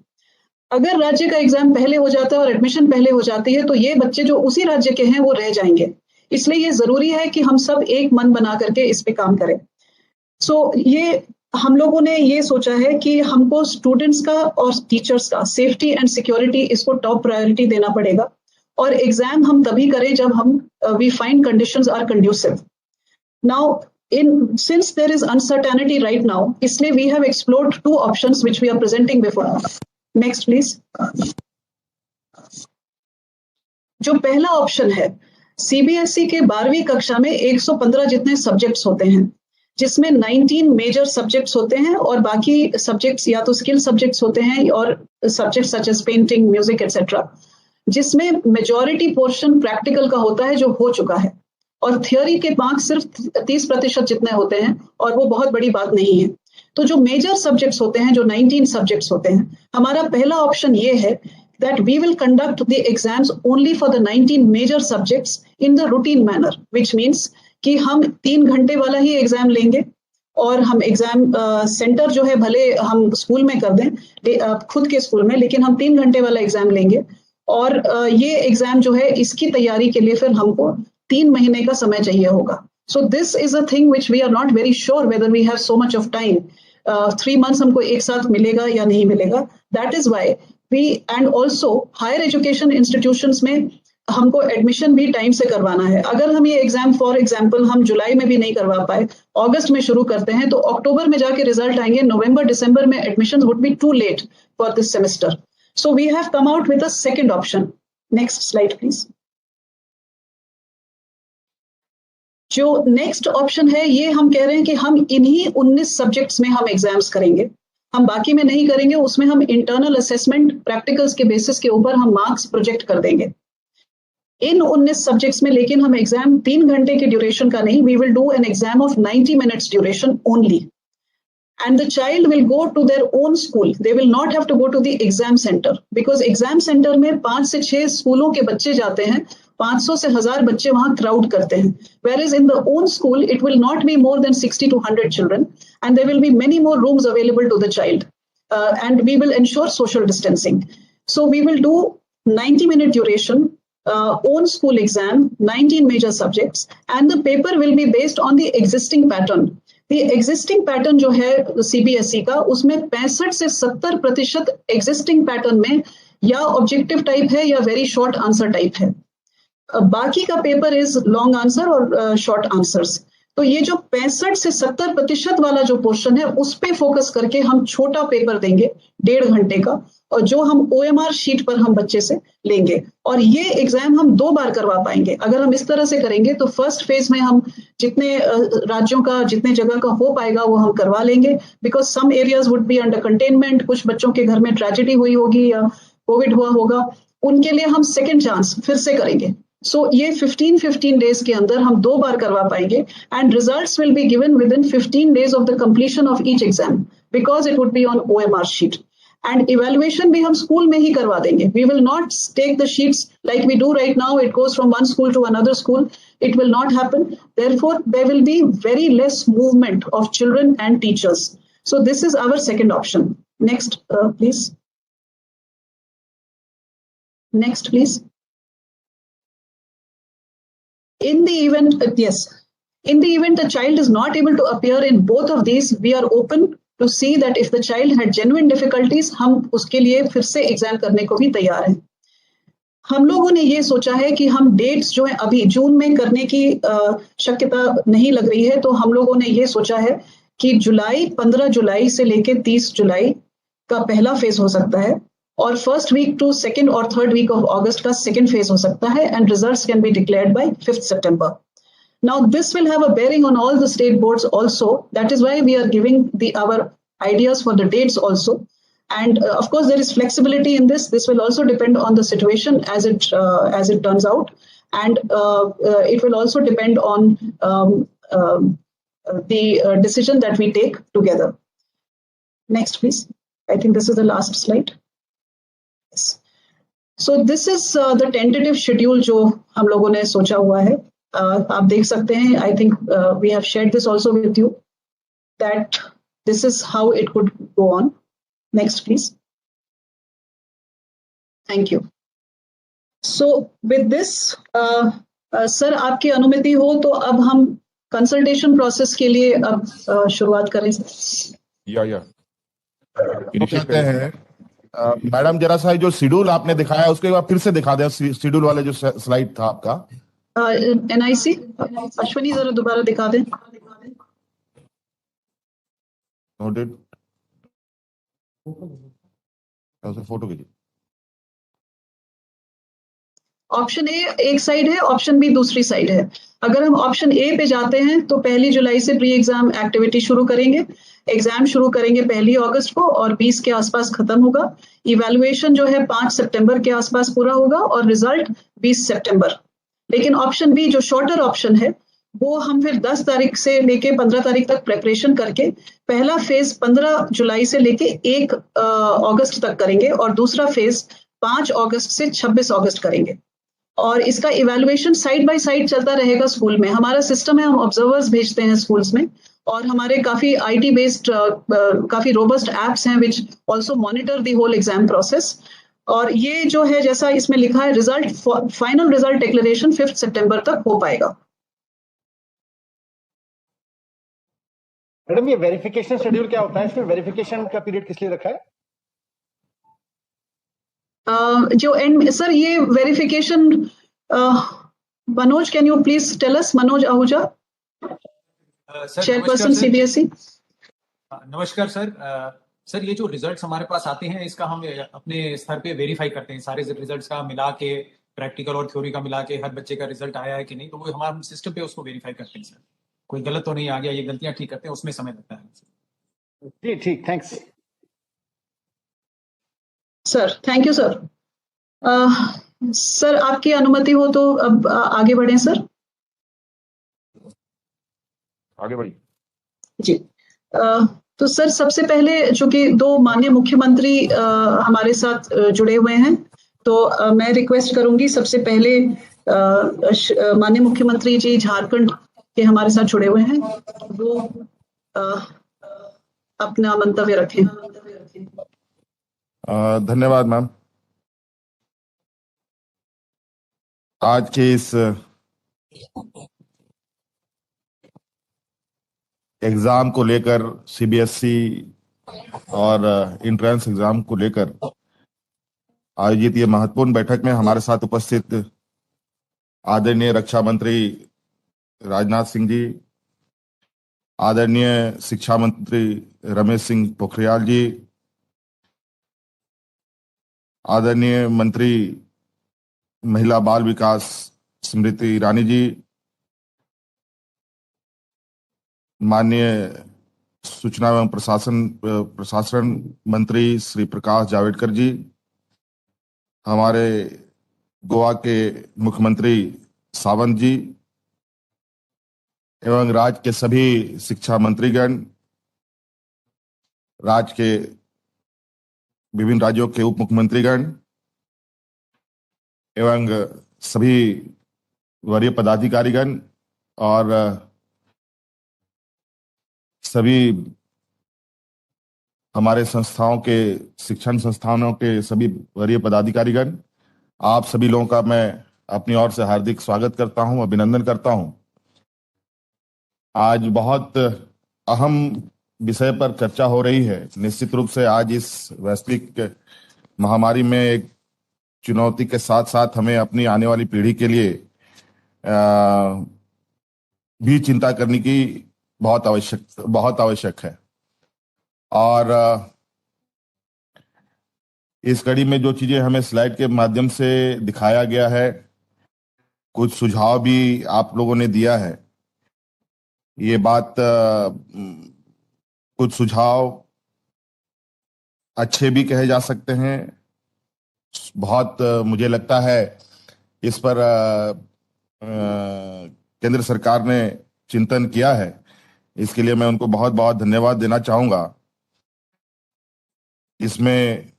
अगर राज्य का एग्जाम पहले हो जाता है और एडमिशन पहले हो जाती है तो ये बच्चे जो उसी राज्य के हैं वो रह जाएंगे. इसलिए ये जरूरी है कि हम सब एक मन बना करके इस पे काम करें. सो ये हम लोगों ने ये सोचा है कि हमको स्टूडेंट्स का और टीचर्स का सेफ्टी एंड सिक्योरिटी, इसको टॉप प्रायोरिटी देना पड़ेगा. और एग्जाम हम तभी करें जब हम we find conditions are conducive. Now, since there is uncertainty right now, इसलिए we have explored 2 options which we are presenting before. Next, please. जो पहला ऑप्शन है, CBSE के 12वीं कक्षा में 115 जितने सब्जेक्ट्स होते हैं, जिसमें 19 मेजर सब्जेक्ट्स होते हैं और बाकी सब्जेक्ट्स या तो स्किल सब्जेक्ट्स होते हैं और subjects such as painting, music etcetera, जिसमें मेजॉरिटी पोर्शन प्रैक्टिकल का होता है जो हो चुका है और थियोरी के मार्क्स सिर्फ 30% जितने होते हैं और वो बहुत बड़ी बात नहीं है. तो जो मेजर सब्जेक्ट्स होते हैं, जो 19 सब्जेक्ट्स होते हैं, हमारा पहला ऑप्शन ये है that we will conduct the exams only for the 19 major subjects in the routine manner, which means कि हम 3 घंटे वाला ही एग्जाम लेंगे और हम एग्जाम सेंटर जो है भले हम स्कूल में कर दें, खुद के स्कूल में, लेकिन हम 3 घंटे वाला एग्जाम लेंगे. और ये एग्जाम जो है इसकी तैयारी के लिए फिर हमको 3 महीने का समय चाहिए होगा. So this is a thing which we are not very sure whether we have so much of time 3 months हमको एक साथ मिलेगा या नहीं मिलेगा. That is why we and also higher education institutions में हमको एडमिशन भी टाइम से करवाना है. अगर हम ये एग्जाम फॉर एग्जाम्पल हम जुलाई में भी नहीं करवा पाए, अगस्त में शुरू करते हैं, तो अक्टूबर में जाके रिजल्ट आएंगे, नवंबर दिसंबर में admission would be too late for this semester. So we have come out with a second option. Next slide please. जो नेक्स्ट ऑप्शन है ये हम कह रहे हैं कि हम इन्हीं 19 सब्जेक्ट्स में हम एग्जाम्स करेंगे, हम बाकी में नहीं करेंगे. उसमें हम इंटरनल असेसमेंट प्रैक्टिकल्स के बेसिस के ऊपर हम मार्क्स प्रोजेक्ट कर देंगे इन 19 सब्जेक्ट्स में. लेकिन हम एग्जाम 3 घंटे के ड्यूरेशन का नहीं, we will do an exam of 90 minutes duration only. And the child will go to their own school. They will not have to go to the exam center because exam center में 5 से 6 स्कूलों के बच्चे जाते हैं, 500 से 1000 बच्चे वहां क्राउड करते हैं. Whereas in the own school, it will not be more than 60 to 100 children, and there will be many more rooms available to the child. And we will ensure social distancing. So we will do 90-minute duration, own school exam, 19 major subjects, and the paper will be based on the existing pattern. The existing pattern जो है CBSE का, उसमें 65 से 70% existing pattern में या objective type है या very short answer type है. बाकी का पेपर इज लॉन्ग आंसर और शॉर्ट आंसर्स. तो ये जो 65 से 70% वाला जो पोर्शन है उस पे फोकस करके हम छोटा पेपर देंगे 1.5 घंटे का, और जो हम OMR शीट पर हम बच्चे से लेंगे. और ये एग्जाम हम 2 बार करवा पाएंगे. अगर हम इस तरह से करेंगे तो फर्स्ट फेज में हम जितने राज्यों का जितने जगह का हो पाएगा वो हम करवा लेंगे, because some areas would be under containment. कुछ बच्चों के घर में ट्रेजेडी हुई होगी या कोविड हुआ होगा, उनके लिए हम सेकेंड चांस फिर से करेंगे. सो ये 15 डेज के अंदर हम 2 बार करवा पाएंगे, and results will be given within 15 days of the completion of each exam, because it would be on OMR sheet. And evaluation भी हम स्कूल में ही करवा देंगे. We will not take the sheets like we do right now, it goes from one school to another school. It will not happen. Therefore, there will be very less movement of children and teachers. So this is our second option. Next, please. Next, please. In the event, yes, in the event the child is not able to appear in both of these, we are open to see that if the child had genuine difficulties, हम उसके लिए फिर से exam करने को भी तैयार हैं. हम लोगों ने ये सोचा है कि हम डेट्स जो है अभी जून में करने की शक्यता नहीं लग रही है, तो हम लोगों ने ये सोचा है कि 15 जुलाई से लेके 30 जुलाई का पहला फेज हो सकता है, और फर्स्ट वीक टू सेकेंड और थर्ड वीक ऑफ अगस्त का सेकेंड फेज हो सकता है, and results can be declared by 5th September. Now this will have a bearing on all the state boards also. That is why we are giving our ideas for the dates also. And of course, there is flexibility in this. This will also depend on the situation as it turns out, and it will also depend on the decision that we take together. Next, please. I think this is the last slide. Yes. So this is the tentative schedule जो हम लोगों ने सोचा हुआ है. आप देख सकते हैं. I think we have shared this also with you, that this is how it could go on. Next, please. Thank you. So with this, sir, आपकी अनुमति हो तो अब हम कंसल्टेशन प्रोसेस के लिए अब शुरुआत करें. या कहते हैं मैडम, जरा सा जो शेड्यूल आपने दिखाया उसके बाद फिर से दिखा दें, शेड्यूल वाले जो स्लाइड था आपका. NIC अश्विनी जरा दोबारा दिखा दें. नोटेड. फोटो कीजिए. ऑप्शन ए एक साइड है, ऑप्शन बी दूसरी साइड है. अगर हम ऑप्शन ए पे जाते हैं तो 1 जुलाई से प्री एग्जाम एक्टिविटी शुरू करेंगे. एग्जाम शुरू करेंगे 1 अगस्त को और 20 के आसपास खत्म होगा. इवैल्यूएशन जो है 5 सितंबर के आसपास पूरा होगा और रिजल्ट 20 सितंबर. लेकिन ऑप्शन बी जो शॉर्टर ऑप्शन है वो हम फिर 10 तारीख से लेके 15 तारीख तक प्रेपरेशन करके पहला फेज 15 जुलाई से लेके 1 अगस्त तक करेंगे, और दूसरा फेज 5 अगस्त से 26 अगस्त करेंगे. और इसका इवैल्यूएशन साइड बाय साइड चलता रहेगा स्कूल में. हमारा सिस्टम है, हम ऑब्जर्वर्स भेजते हैं स्कूल्स में, और हमारे काफी IT बेस्ड काफी रोबस्ट एप्स हैं which also monitor the whole exam process. और ये जो है जैसा इसमें लिखा है, रिजल्ट फाइनल रिजल्ट डिक्लेरेशन 5 सितंबर तक हो पाएगा. मैडम, ये वेरिफिकेशन शेड्यूल क्या होता है? इसमें वेरिफिकेशन का पीरियड किस लिए रखा है? जो एंड में सर ये verification, Manoj can you please tell us, Manoj Ahuja, sir chairperson CBSE. नमस्कार सर। सर ये जो रिजल्ट्स हमारे पास आते हैं इसका हम अपने स्तर पे वेरीफाई करते हैं, सारे रिजल्ट्स का मिला के, प्रैक्टिकल और थ्योरी का मिला के हर बच्चे का रिजल्ट आया है कि नहीं, तो वो हमारे सिस्टम पे उसको वेरीफाई करते हैं सर। कोई गलत तो नहीं आ गया, ये गलतियां ठीक करते हैं, उसमें समय लगता है। जी ठीक, thanks. Sir thank you sir. Sir आपकी अनुमति हो तो अब आगे बढ़ें सर। आगे बढ़िए। जी। तो सर सबसे पहले जो कि दो माननीय मुख्यमंत्री हमारे साथ जुड़े हुए हैं, तो मैं रिक्वेस्ट करूंगी सबसे पहले माननीय मुख्यमंत्री जी झारखंड के हमारे साथ जुड़े हुए हैं, वो अपना मंतव्य रखें। धन्यवाद मैम। आज के इस एग्जाम को लेकर, सीबीएसई और एंट्रेंस एग्जाम को लेकर आयोजित ये महत्वपूर्ण बैठक में हमारे साथ उपस्थित आदरणीय रक्षा मंत्री राजनाथ सिंह जी, आदरणीय शिक्षा मंत्री रमेश सिंह पोखरियाल जी, आदरणीय मंत्री महिला बाल विकास स्मृति ईरानी जी, माननीय सूचना एवं प्रशासन मंत्री श्री प्रकाश जावड़ेकर जी, हमारे गोवा के मुख्यमंत्री सावंत जी एवं राज्य के सभी शिक्षा मंत्रीगण, राज्य के विभिन्न राज्यों के उप मुख्यमंत्रीगण एवं सभी वरीय पदाधिकारीगण और सभी हमारे संस्थाओं के, शिक्षण संस्थानों के सभी वरीय पदाधिकारीगण, आप सभी लोगों का मैं अपनी ओर से हार्दिक स्वागत करता हूं, अभिनंदन करता हूं। आज बहुत अहम विषय पर चर्चा हो रही है। निश्चित रूप से आज इस वैश्विक महामारी में एक चुनौती के साथ साथ हमें अपनी आने वाली पीढ़ी के लिए भी चिंता करने की बहुत आवश्यक है। और इस कड़ी में जो चीजें हमें स्लाइड के माध्यम से दिखाया गया है, कुछ सुझाव भी आप लोगों ने दिया है। ये बात कुछ सुझाव अच्छे भी कहे जा सकते हैं, बहुत मुझे लगता है इस पर केंद्र सरकार ने चिंतन किया है, इसके लिए मैं उनको बहुत बहुत धन्यवाद देना चाहूंगा। इसमें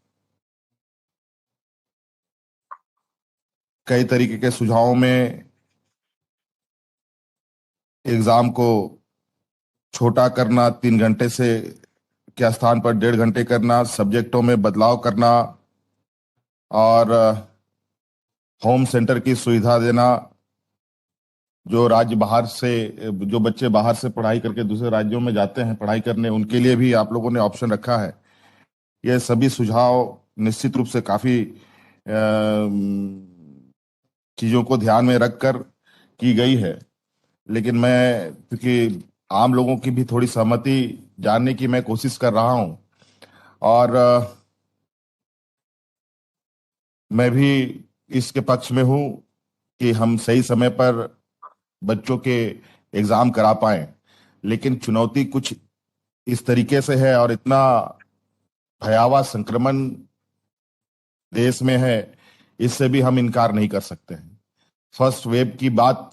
कई तरीके के सुझावों में एग्जाम को छोटा करना, 3 घंटे से के स्थान पर 1.5 घंटे करना, सब्जेक्टों में बदलाव करना और होम सेंटर की सुविधा देना। जो बच्चे बाहर से पढ़ाई करके दूसरे राज्यों में जाते हैं पढ़ाई करने, उनके लिए भी आप लोगों ने ऑप्शन रखा है। ये सभी सुझाव निश्चित रूप से काफी चीजों को ध्यान में रखकर की गई है, लेकिन मैं क्योंकि आम लोगों की भी थोड़ी सहमति जानने की मैं कोशिश कर रहा हूं, और मैं भी इसके पक्ष में हूं कि हम सही समय पर बच्चों के एग्जाम करा पाएं। लेकिन चुनौती कुछ इस तरीके से है और इतना भयावह संक्रमण देश में है, इससे भी हम इनकार नहीं कर सकते हैं। फर्स्ट वेव की बात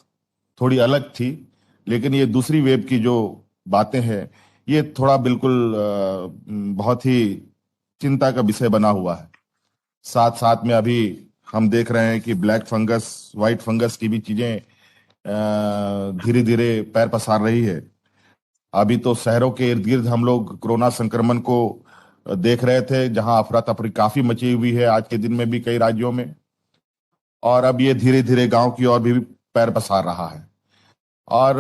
थोड़ी अलग थी, लेकिन ये दूसरी वेव की जो बातें हैं, ये थोड़ा बिल्कुल बहुत ही चिंता का विषय बना हुआ है। साथ साथ में अभी हम देख रहे हैं कि ब्लैक फंगस, व्हाइट फंगस की भी चीजें धीरे धीरे पैर पसार रही है। अभी तो शहरों के इर्द गिर्द हम लोग कोरोना संक्रमण को देख रहे थे, जहां अफरा तफरी काफी मची हुई है आज के दिन में भी कई राज्यों में, और अब ये धीरे धीरे गांव की ओर भी पैर पसार रहा है। और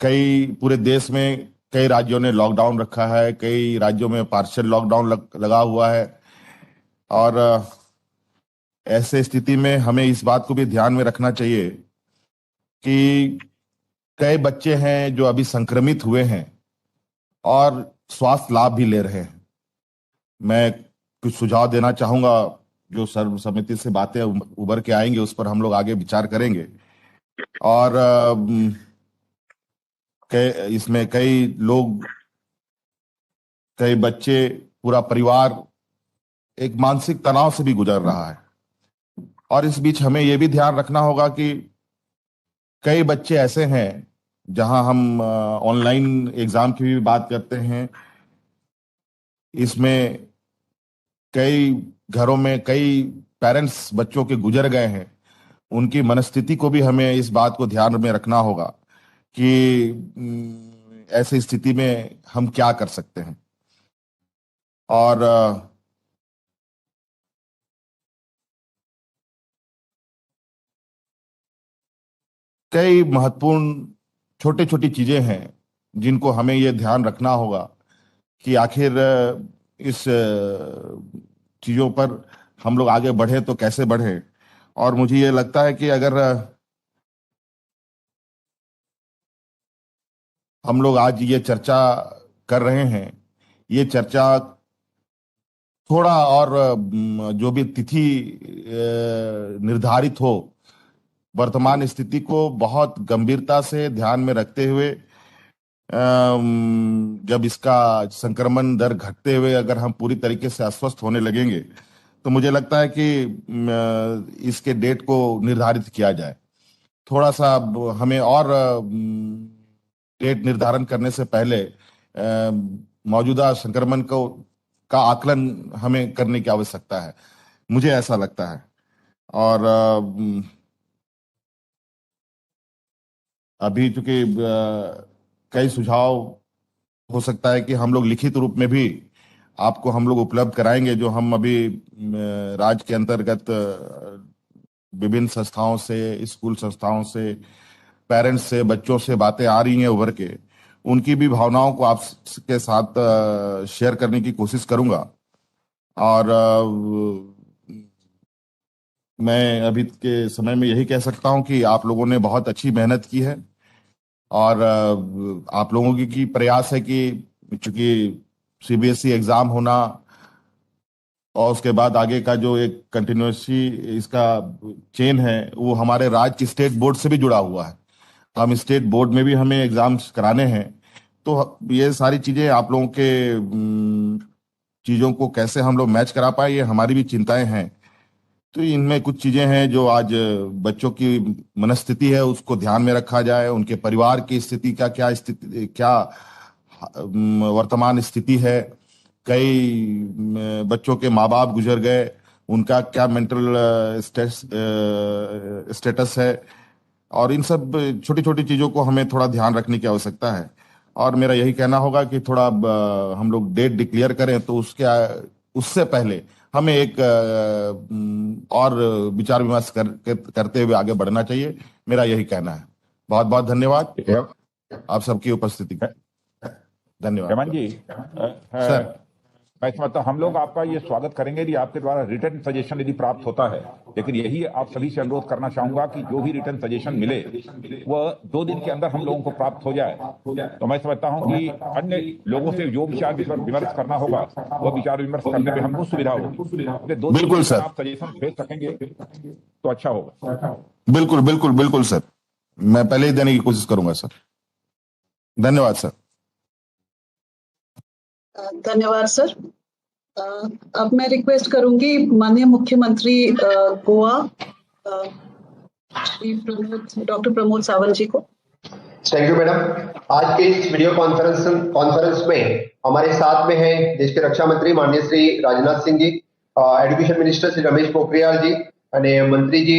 कई पूरे देश में कई राज्यों ने लॉकडाउन रखा है, कई राज्यों में पार्शियल लॉकडाउन लगा हुआ है। और ऐसे स्थिति में हमें इस बात को भी ध्यान में रखना चाहिए कि कई बच्चे हैं जो अभी संक्रमित हुए हैं और स्वास्थ्य लाभ भी ले रहे हैं। मैं कुछ सुझाव देना चाहूंगा, जो सर्वसम्मति से बातें उभर के आएंगे उस पर हम लोग आगे विचार करेंगे। और इसमें कई लोग, कई बच्चे, पूरा परिवार एक मानसिक तनाव से भी गुजर रहा है। और इस बीच हमें यह भी ध्यान रखना होगा कि कई बच्चे ऐसे हैं, जहां हम ऑनलाइन एग्जाम की भी बात करते हैं, इसमें कई घरों में कई पेरेंट्स बच्चों के गुजर गए हैं। उनकी मनस्थिति को भी हमें इस बात को ध्यान में रखना होगा कि ऐसी स्थिति में हम क्या कर सकते हैं। और कई महत्वपूर्ण छोटी छोटी चीजें हैं जिनको हमें ये ध्यान रखना होगा कि आखिर इस चीजों पर हम लोग आगे बढ़े तो कैसे बढ़े। और मुझे ये लगता है कि अगर हम लोग आज ये चर्चा कर रहे हैं, ये चर्चा थोड़ा और जो भी तिथि निर्धारित हो, वर्तमान स्थिति को बहुत गंभीरता से ध्यान में रखते हुए, जब इसका संक्रमण दर घटते हुए अगर हम पूरी तरीके से अस्वस्थ होने लगेंगे तो मुझे लगता है कि इसके डेट को निर्धारित किया जाए। थोड़ा सा हमें और डेट निर्धारण करने से पहले मौजूदा संक्रमण का आकलन हमें करने की आवश्यकता है, मुझे ऐसा लगता है। और अभी चूंकि कई सुझाव हो सकता है कि हम लोग लिखित रूप में भी आपको हम लोग उपलब्ध कराएंगे, जो हम अभी राज्य के अंतर्गत विभिन्न संस्थाओं से, स्कूल संस्थाओं से, पेरेंट्स से, बच्चों से बातें आ रही हैं उभर के, उनकी भी भावनाओं को आपके साथ शेयर करने की कोशिश करूंगा। और मैं अभी के समय में यही कह सकता हूं कि आप लोगों ने बहुत अच्छी मेहनत की है। और आप लोगों की प्रयास है कि चूंकि सीबीएसई एग्जाम होना और उसके बाद आगे का जो एक कंटिन्यूसी इसका चेन है, वो हमारे राज्य की स्टेट बोर्ड से भी जुड़ा हुआ है। हम स्टेट बोर्ड में भी हमें एग्जाम्स कराने हैं। तो ये सारी चीजें आप लोगों के चीजों को कैसे हम लोग मैच करा पाए, ये हमारी भी चिंताएं हैं। तो इनमें कुछ चीजें हैं जो आज बच्चों की मनस्थिति है, उसको ध्यान में रखा जाए। उनके परिवार की स्थिति का क्या वर्तमान स्थिति है। कई बच्चों के माँ बाप गुजर गए, उनका क्या मेंटल स्टेटस है। और इन सब छोटी छोटी चीजों को हमें थोड़ा ध्यान रखने की आवश्यकता है। और मेरा यही कहना होगा कि थोड़ा हम लोग डेट डिक्लेयर करें तो उससे पहले हमें एक और विचार विमर्श करते हुए आगे बढ़ना चाहिए, मेरा यही कहना है। बहुत बहुत धन्यवाद आप सबकी उपस्थिति का। धन्यवाद। हेमंत जी, सर, मैं समझता हूं हम लोग आपका ये स्वागत करेंगे यदि आपके द्वारा रिटर्न सजेशन यदि प्राप्त होता है। लेकिन यही आप सभी से अनुरोध करना चाहूंगा कि जो भी रिटर्न सजेशन मिले वह 2 दिन के अंदर हम लोगों को प्राप्त हो जाए। तो मैं समझता हूं कि अन्य लोगों से जो विचार विमर्श करना होगा वह विचार विमर्श करने में हमको सुविधा होगी। 2 दिन बिल्कुल सर, आप सजेशन भेज सकेंगे तो अच्छा होगा। बिल्कुल बिल्कुल बिल्कुल सर, मैं पहले ही देने की कोशिश करूंगा सर। धन्यवाद सर। धन्यवाद सर। अब मैं रिक्वेस्ट करूंगी माननीय मुख्यमंत्री गोवा श्री डॉक्टर प्रमोद सावंत जी को। Thank you madam. आज के इस वीडियो कॉन्फ्रेंस में हमारे साथ में है देश के रक्षा मंत्री माननीय श्री राजनाथ सिंह जी, एजुकेशन मिनिस्टर श्री रमेश पोखरियाल जी, અને મંત્રીજી